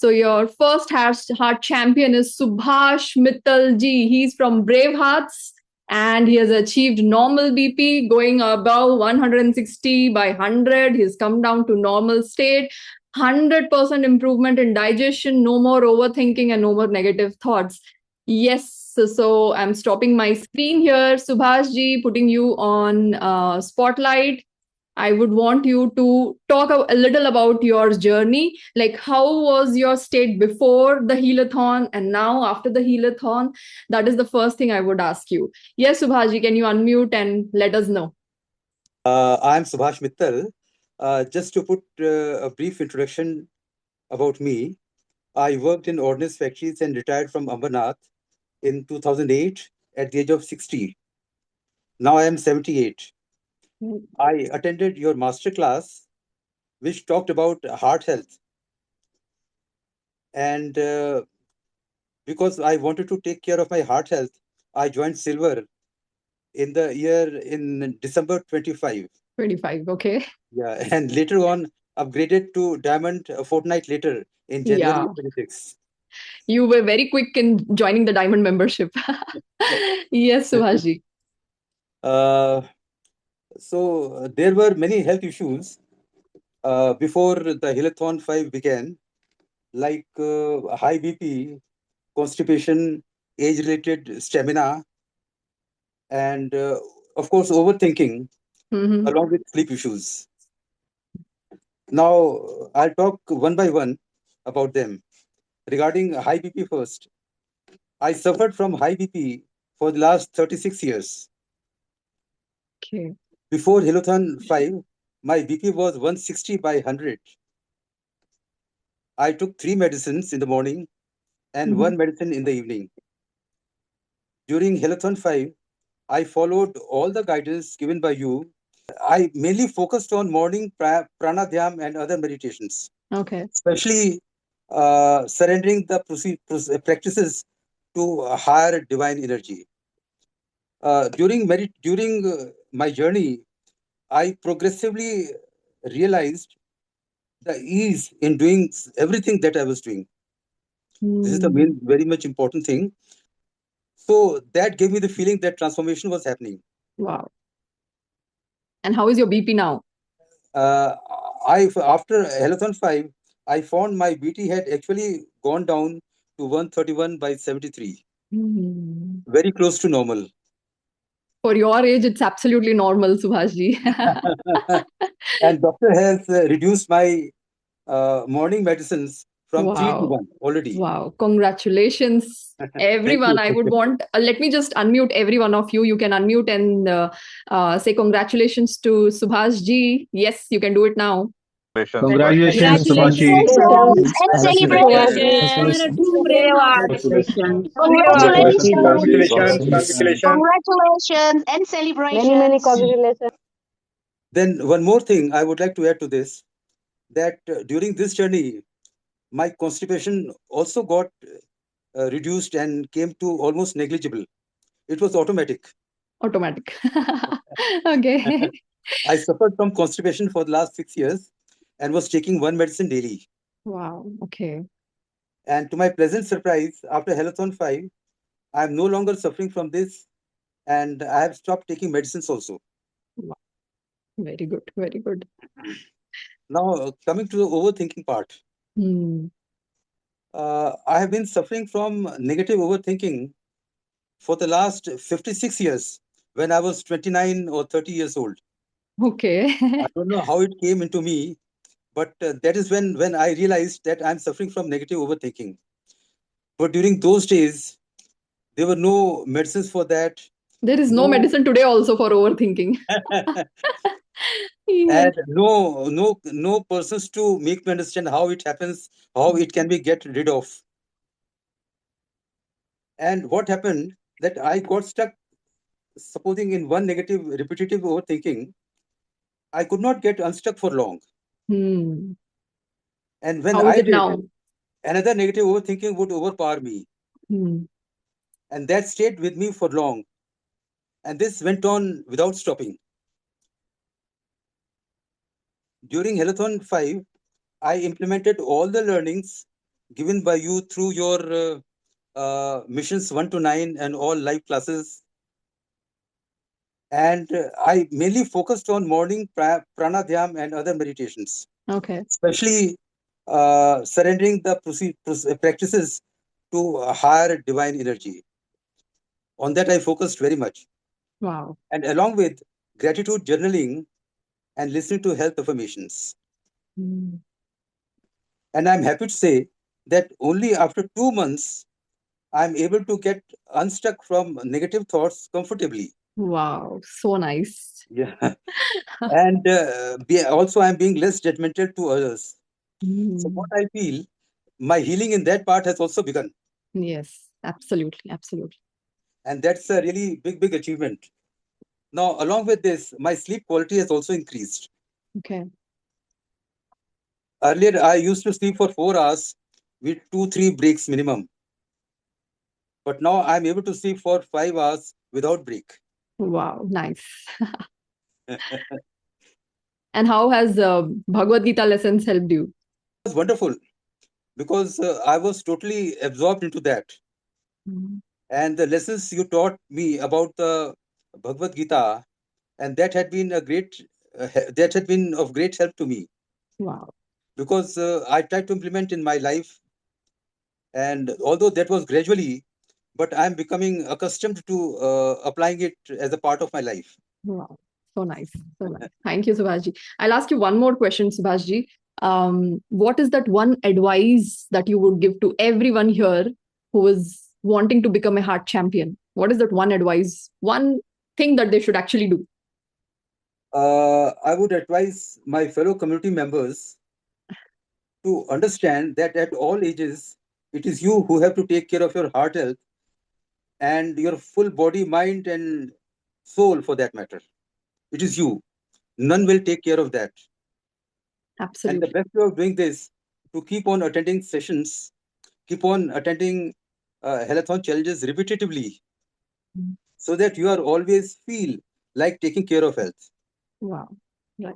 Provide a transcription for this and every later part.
So your first heart champion is Subhash Mittal ji. He's from Brave Hearts and he has achieved normal BP going above 160 by 100. He's come down to normal state. 100% improvement in digestion, no more overthinking and no more negative thoughts. Yes, so I'm stopping my screen here. Subhash ji, putting you on spotlight. I would want you to talk a little about your journey. Like, how was your state before the healathon and now after the healathon? That is the first thing I would ask you. Yes, Subhaji, can you unmute and let us know? I'm Subhash Mittal. Just to put a brief introduction about me, I worked in ordnance factories and retired from Ambernath in 2008 at the age of 60. Now I am 78. I attended your master class, which talked about heart health. And because I wanted to take care of my heart health, I joined Silver in December 25. 25, okay. Yeah, and later on upgraded to Diamond a fortnight later in January Yeah. 26. You were very quick in joining the Diamond membership. Yes, Subhaji. So there were many health issues before the Hilathon 5 began, like high BP, constipation, age-related stamina, and of course overthinking, along with sleep issues. Now I'll talk one by one about them. Regarding high BP first, I suffered from high BP for the last 36 years. Okay. Before Hilothon 5, my BP was 160 by 100. I took 3 medicines in the morning and 1 medicine in the evening. During Hilothon 5, I followed all the guidance given by you. I mainly focused on morning PranaDhyaan and other meditations. Okay. Especially surrendering the practices to a higher divine energy. During my journey, I progressively realized the ease in doing everything that I was doing. This is the very much important thing. So that gave me the feeling that transformation was happening. Wow. And how is your BP now? After Healthon 5, I found my BT had actually gone down to 131 by 73. Very close to normal. For your age, it's absolutely normal, Subhashji. And doctor has reduced my morning medicines from 3 to 1 already. Wow. Congratulations, everyone. I would want, let me just unmute every one of you. You can unmute and say congratulations to Subhashji. Yes, you can do it now. Congratulations, Subhashi. And celebrations. Congratulations and celebrations. Many congratulations. Then one more thing I would like to add to this, that during this journey, my constipation also got reduced and came to almost negligible. It was automatic. Automatic. Okay. I suffered from constipation for the last 6 years and was taking 1 medicine daily. Wow. Okay. And to my pleasant surprise, after Healthon 5, I am no longer suffering from this and I have stopped taking medicines also. Wow. Very good. Very good. Now, coming to the overthinking part. I have been suffering from negative overthinking for the last 56 years when I was 29 or 30 years old. Okay. I don't know how it came into me, but that is when I realized that I'm suffering from negative overthinking. But during those days, there were no medicines for that. There is no medicine today also for overthinking. And no persons to make me understand how it happens, how it can be get rid of. And what happened that I got stuck, supposing in one negative repetitive overthinking, I could not get unstuck for long. And when how is it now? Another negative overthinking would overpower me. And that stayed with me for long. And this went on without stopping. During Healthon 5, I implemented all the learnings given by you through your missions 1 to 9 and all live classes. And I mainly focused on morning pranayama and other meditations, Okay. especially surrendering the practices to a higher divine energy. On that, I focused very much. Wow. And along with gratitude journaling and listening to health affirmations. Mm. And I'm happy to say that only after 2 months, I'm able to get unstuck from negative thoughts comfortably. Wow. So nice. Yeah. And also, I'm being less judgmental to others. So, what Mm. I feel, my healing in that part has also begun. Yes, absolutely. Absolutely. And that's a really big, big achievement. Now, along with this, my sleep quality has also increased. Okay. Earlier, I used to sleep for 4 hours with 2, 3 breaks minimum. But now I'm able to sleep for 5 hours without break. Wow. Nice. And how has Bhagavad Gita lessons helped you? It was wonderful because I was totally absorbed into that. Mm. And the lessons you taught me about the Bhagavad Gita, and that had been that had been of great help to me Wow. because I tried to implement in my life, and although that was gradually, but I'm becoming accustomed to applying it as a part of my life. Wow. So nice. So nice. Thank you, Subhashji. I'll ask you one more question, Subhashji. What is that one advice that you would give to everyone here who is wanting to become a heart champion? What is that one advice, one thing that they should actually do? I would advise my fellow community members to understand that at all ages, it is you who have to take care of your heart health and your full body, mind, and soul for that matter. It is you. None will take care of that. And the Absolutely. best way of doing this, to keep on attending sessions, keep on attending healthathon challenges repetitively, Mm. so that you are always feel like taking care of health, Wow. Right.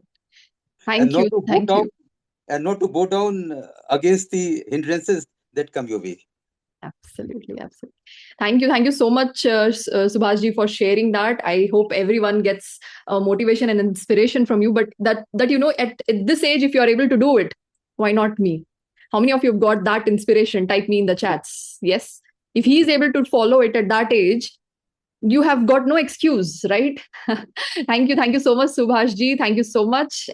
and Thank not you. to bow Thank down you. against the hindrances that come your way. Absolutely, absolutely. Thank you so much, Subhashji, for sharing that. I hope everyone gets motivation and inspiration from you. But that at this age, if you are able to do it, why not me? How many of you have got that inspiration? Type me in the chats. Yes, if he is able to follow it at that age, you have got no excuse, right? Thank you so much, Subhashji. Thank you so much.